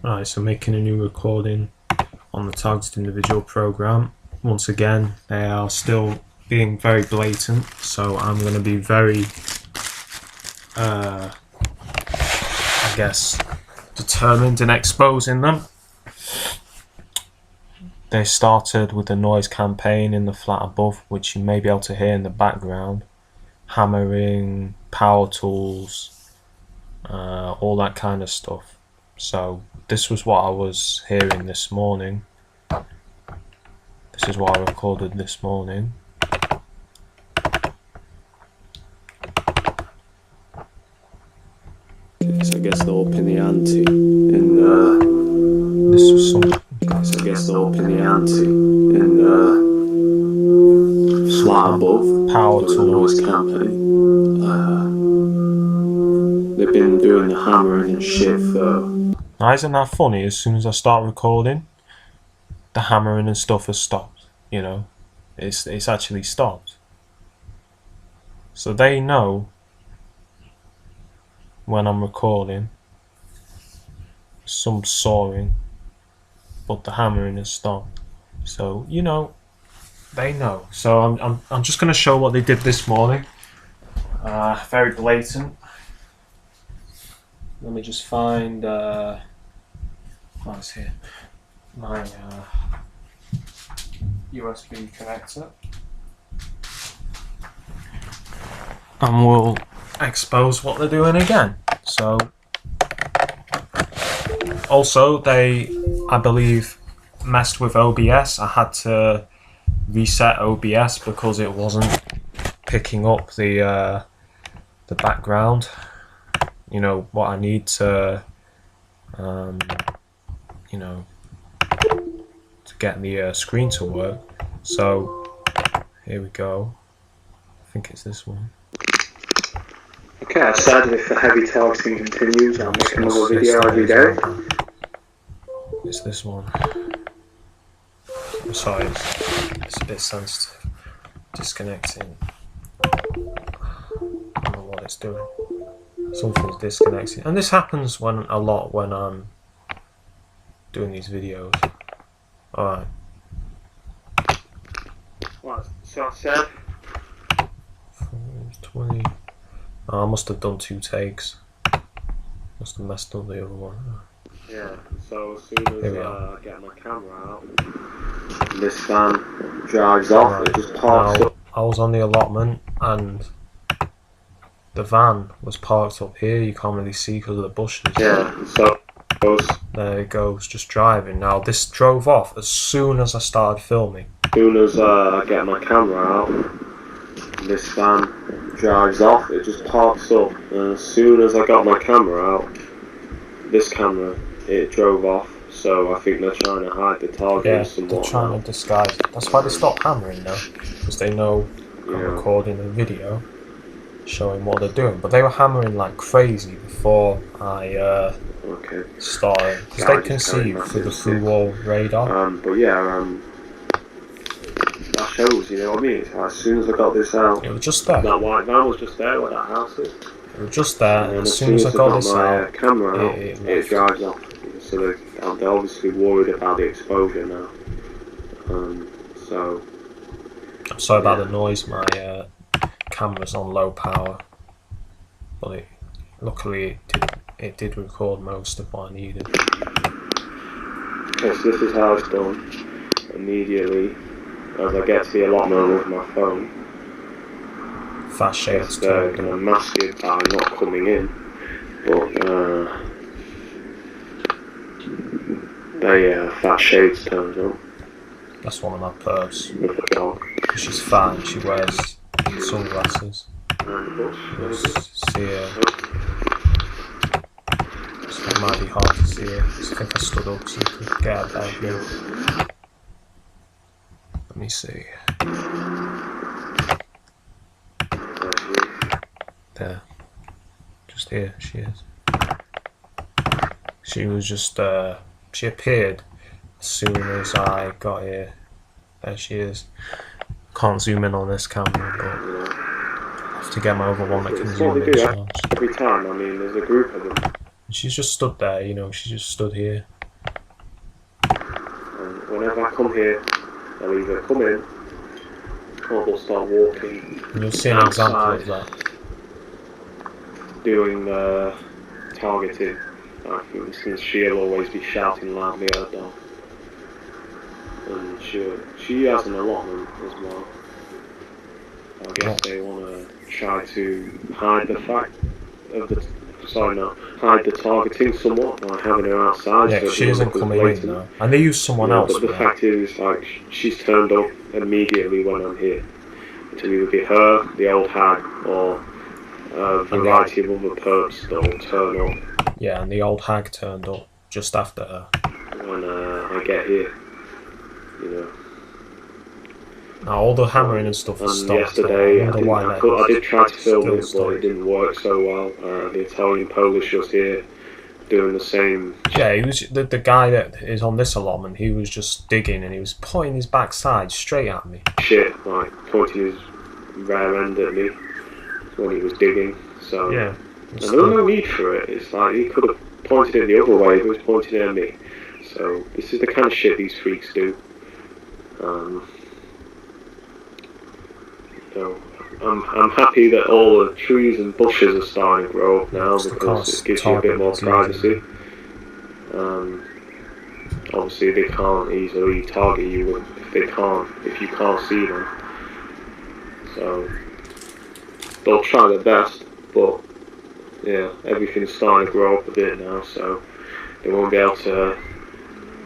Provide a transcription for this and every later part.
Right, so making a new recording on the targeted individual program. Once again, they are still being very blatant, so I'm going to be very, I guess, determined in exposing them. They started with the noise campaign in the flat above, which you may be able to hear in the background. Hammering, power tools, all that kind of stuff. So this was what I was hearing this morning. This is what I recorded this morning. So I guess they're upping the ante in This was some. so I guess they're upping the ante in flat above Power for the noise tools. campaign. They've been doing the hammering and shit for. Now, isn't that funny? As soon as I start recording, the hammering and stuff has stopped. You know, it's actually stopped. So they know when I'm recording some sawing, but the hammering has stopped. So you know, they know. So I'm just gonna show what they did this morning. Very blatant. Let me just find. What's here? My USB connector, and we'll expose what they're doing again. So also they, I believe, messed with OBS. I had to reset OBS because it wasn't picking up the background. You know what I need to you know, to get the screen to work. So here we go. I think it's this one. Okay, I decided if the heavy targeting continues, I'll make another video every day. It's this one. I'm sorry, it's a bit sensitive. Disconnecting. I don't know what it's doing. Something's disconnecting, and this happens a lot when I'm doing these videos. Alright. What? So I said 20. Oh, I must have done 2 takes. Must have messed up the other one. yeah, so as soon as I get my camera out, this van drives off, it just parks now, up. I was on the allotment and the van was parked up here. You can't really see because of the bushes. Yeah, so there it goes, just driving. Now this drove off as soon as I started filming. as soon as I get my camera out, this van drives off, it just parks up, and as soon as I got my camera out, this camera, it drove off. So I think they're trying to hide the target somewhat. They're trying to disguise it. That's why they stopped hammering now, because they know I'm recording a video showing what they're doing. But they were hammering like crazy before I started, because they can see you through the through-wall radar. But yeah, that shows, you know what I mean? So as soon as I got this out, it was just there. That white van was just there where that house is. It was just there, and as soon as I got this out, camera out, it drives off. So they're obviously worried about the exposure now. So I'm sorry about the noise. My camera's on low power, but luckily it did record most of what I needed. Okay, so this is how it's done. Immediately as I get to the allotment with my phone, Fast shades going to mask it by not coming in, but fat shades turns up. That's one of my pervs. With the dog. She's fat and she wears sunglasses. You'll see her. So it might be hard to see her. So I think I stood up so you could get a better view. Let me see. There. Just here, she is. She was just, she appeared as soon as I got here. There she is. Can't zoom in on this camera, but I have to get my other one that can zoom in. Every time, I mean, there's a group of them. She's just stood there, you know, she just stood here. whenever I come here, they'll either come in or they'll start walking. You'll see an example of that. Doing targeting. Like for instance, she'll always be shouting loudly at her dog. And she has an allotment as well. I guess they want to try to hide the fact of hide the targeting somewhat by having her outside. Yeah, so she isn't coming in now. And they use someone else. But the fact is, like, she's turned up immediately when I'm here. To either be her, the old hag, or a variety of other perps that will turn up. Yeah, and the old hag turned up just after her. When I get here, you know. Now all the hammering and stuff has stopped. Yesterday, I did try to film it, but it didn't work so well. The Italian Polish was here doing the same. Yeah, he was the guy that is on this allotment. He was just digging and he was pointing his backside straight at me. Shit, like pointing his rear end at me when he was digging. So yeah, and there was no need for it. It's like he could have pointed it the other way. He was pointing at me. So this is the kind of shit these freaks do. So I'm happy that all the trees and bushes are starting to grow up now because it gives you a bit more privacy. Obviously they can't easily target you if you can't see them. So they'll try their best, but yeah, everything's starting to grow up a bit now, so they won't be able to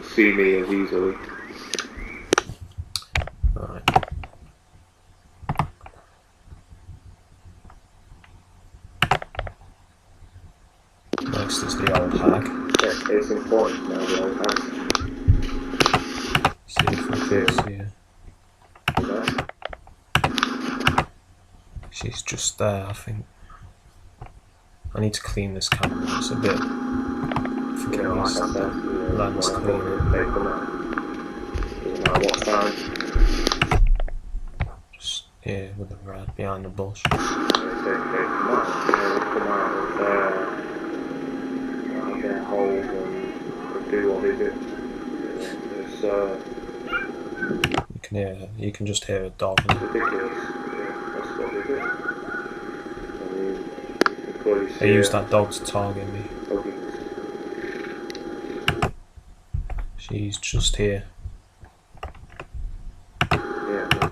see me as easily. Right. Next is the old hag. Yeah, it's important now, the old hag. See if we can see her. She's just there, I think. I need to clean this camera. It's a bit. Forget this lens cleaner. What time? Just here with the red behind the bush. Come out of their holes and do what they do. You can just hear a dog. It's ridiculous. Yeah, that's what they do. I mean, you can clearly see they use that dog to target me. Okay. She's just here. Yeah.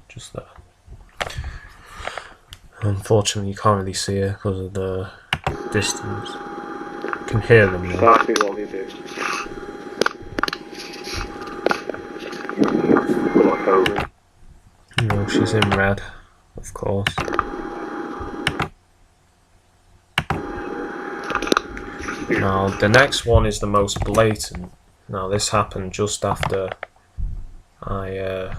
Just there. Unfortunately, you can't really see her because of the distance. You can hear them though. Exactly what they do. You know, she's in red, of course. Now, the next one is the most blatant. Now, this happened just after I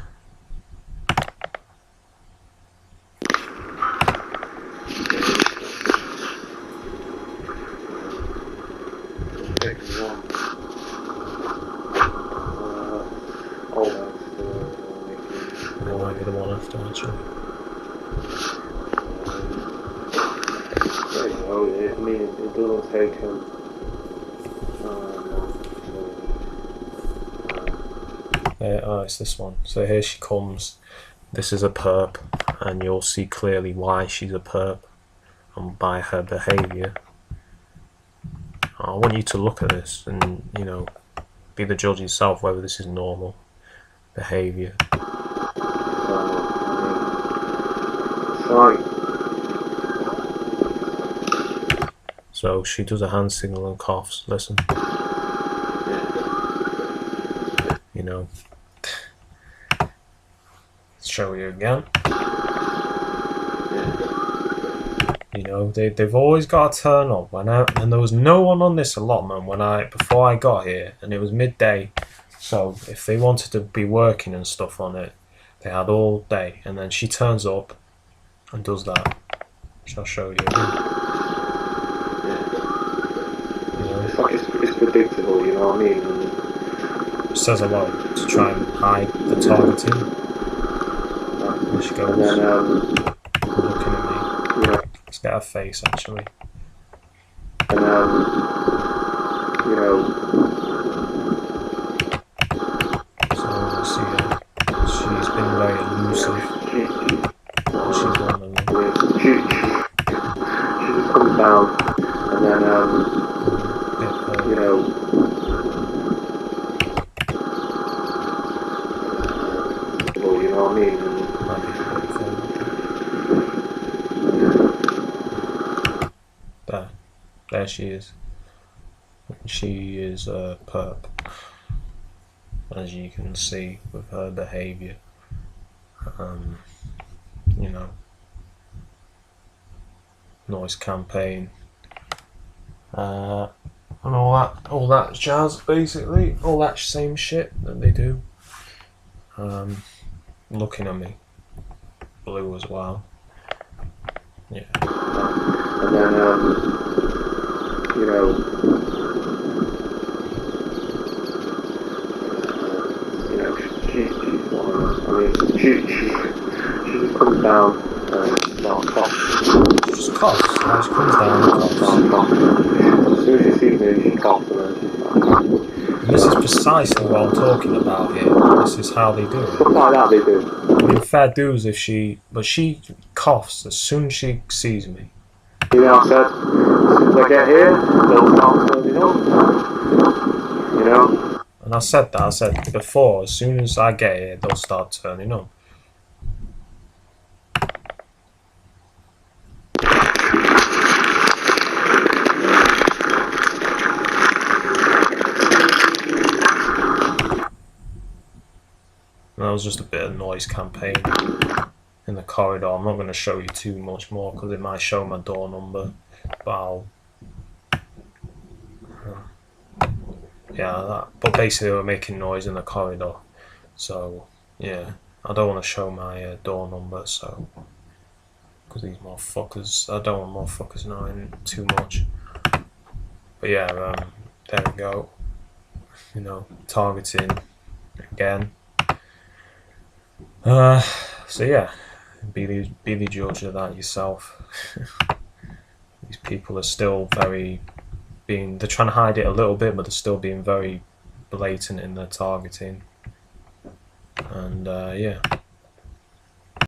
might be the one after, actually. I mean, it doesn't take him. Oh, it's this one. So here she comes. This is a perp, and you'll see clearly why she's a perp, and by her behaviour. I want you to look at this and, you know, be the judge yourself whether this is normal behaviour. So she does a hand signal and coughs. Listen. You know. Let's show you again. You know, they've always got to turn up. And there was no one on this allotment before I got here, and it was midday. So if they wanted to be working and stuff on it, they had all day. And then she turns up and does that. Which I'll show you again. It's like it's predictable, you know what I mean? It says a lot to try and hide the targeting. There she goes. And then, looking at me. Yeah. Let's get her face actually. And you know, Well, you know what I mean? Might be a bit further. There she is. She is a perp, as you can see with her behaviour. You know, noise campaign, and all that jazz, basically, all that same shit that they do. Looking at me, blue as well. Yeah. And then, you know, she's one of us. I mean, she just comes down and starts coughing. She just coughs. She comes down and coughs. As soon as she sees me, she coughs and then she starts coughing. And this is precisely what I'm talking about here. This is how they do it. Stuff like that they do. I mean, fair dues if she coughs as soon as she sees me. You know, I said, as soon as I get here, they'll start turning up. You know? And I said before, as soon as I get here, they'll start turning up. And that was just a bit of noise campaign in the corridor. I'm not going to show you too much more because it might show my door number, but but basically we're making noise in the corridor, so yeah, I don't want to show my door number, so because these motherfuckers, I don't want motherfuckers knowing too much. But yeah, there we go. You know, targeting again. So yeah, be the judge of that yourself. These people are still they're trying to hide it a little bit, but they're still being very blatant in their targeting. And yeah.